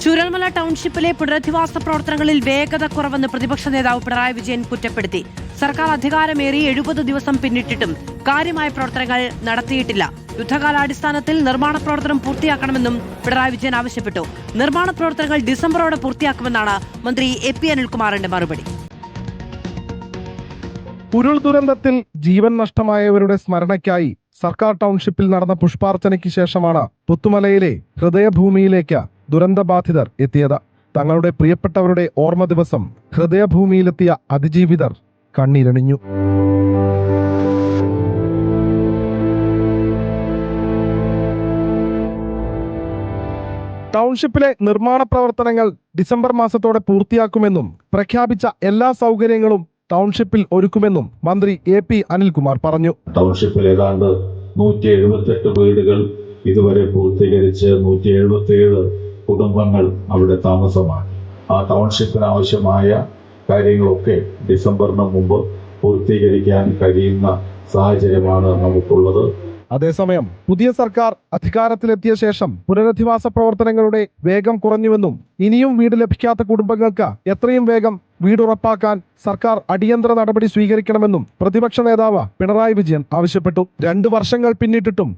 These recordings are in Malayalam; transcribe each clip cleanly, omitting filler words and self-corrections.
ചൂരൽമല ടൗൺഷിപ്പിലെ പുനരധിവാസ പ്രവർത്തനങ്ങളിൽ വേഗത കുറവെന്ന് പ്രതിപക്ഷ നേതാവ് പിണറായി വിജയൻ കുറ്റപ്പെടുത്തി. സർക്കാർ അധികാരമേറി 70 ദിവസം പിന്നിട്ടിട്ടും കാര്യമായ പ്രവർത്തനങ്ങൾ നടത്തിയിട്ടില്ല. യുദ്ധകാലാടിസ്ഥാനത്തിൽ നിർമ്മാണ പ്രവർത്തനം പൂർത്തിയാക്കണമെന്നും പിണറായി വിജയൻ ആവശ്യപ്പെട്ടു. നിർമ്മാണ പ്രവർത്തനങ്ങൾ ഡിസംബറോടെ പൂർത്തിയാക്കുമെന്നാണ് മന്ത്രി എ.പി. അനിൽകുമാറിന്റെ മറുപടി. ഉരുൾ ദുരന്തത്തിൽ ജീവൻ നഷ്ടമായവരുടെ സ്മരണയ്ക്കായി സർക്കാർ ടൗൺഷിപ്പിൽ നടന്ന പുഷ്പാർച്ചനയ്ക്ക് ശേഷമാണ് പുത്തുമലയിലെ ഹൃദയഭൂമിയിലേക്ക് ദുരന്തബാധിതർ എത്തിയത്. തങ്ങളുടെ പ്രിയപ്പെട്ടവരുടെ ഓർമ്മ ദിവസം ഹൃദയഭൂമിയിലെത്തിയ അതിജീവിതർ കണ്ണീരണിഞ്ഞു. ടൗൺഷിപ്പിലെ നിർമ്മാണ പ്രവർത്തനങ്ങൾ ഡിസംബർ മാസത്തോടെ പൂർത്തിയാക്കുമെന്നും പ്രഖ്യാപിച്ച എല്ലാ സൗകര്യങ്ങളും ടൗൺഷിപ്പിൽ ഒരുക്കുമെന്നും മന്ത്രി എ.പി. അനിൽകുമാർ പറഞ്ഞു. ടൗൺഷിപ്പിൽ ഏതാണ്ട് 178 വീടുകൾ ഇതുവരെ പൂർത്തീകരിച്ച് 177 കുടുംബങ്ങൾ അവിടെ താമസമാണ്. ആ ടൗൺഷിപ്പിന് ആവശ്യമായ കാര്യങ്ങളൊക്കെ ഡിസംബറിന് മുമ്പ് പൂർത്തീകരിക്കാൻ കഴിയുന്ന സാഹചര്യമാണ് നമുക്കുള്ളത്. അതേസമയം പുതിയ സർക്കാർ അധികാരത്തിലെത്തിയ ശേഷം പുനരധിവാസ പ്രവർത്തനങ്ങളുടെ വേഗം കുറഞ്ഞുവെന്നും ഇനിയും വീട് ലഭിക്കാത്ത കുടുംബങ്ങൾക്ക് എത്രയും വേഗം വീട് ഉറപ്പാക്കാൻ സർക്കാർ അടിയന്തര നടപടി സ്വീകരിക്കണമെന്നും പ്രതിപക്ഷ നേതാവ് പിണറായി വിജയൻ ആവശ്യപ്പെട്ടു. 2 വർഷങ്ങൾ പിന്നിട്ടിട്ടും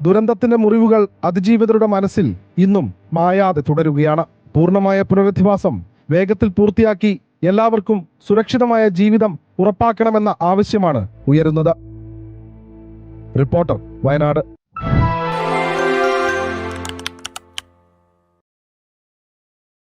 ദുരന്തത്തിന്റെ മുറിവുകൾ അതിജീവിതരുടെ മനസ്സിൽ ഇന്നും മായാതെ തുടരുകയാണ്. പൂർണ്ണമായ പുനരധിവാസം വേഗത്തിൽ പൂർത്തിയാക്കി എല്ലാവർക്കും സുരക്ഷിതമായ ജീവിതം ഉറപ്പാക്കണമെന്ന ആവശ്യമാണ് ഉയരുന്നത്. റിപ്പോർട്ടർ, വയനാട്.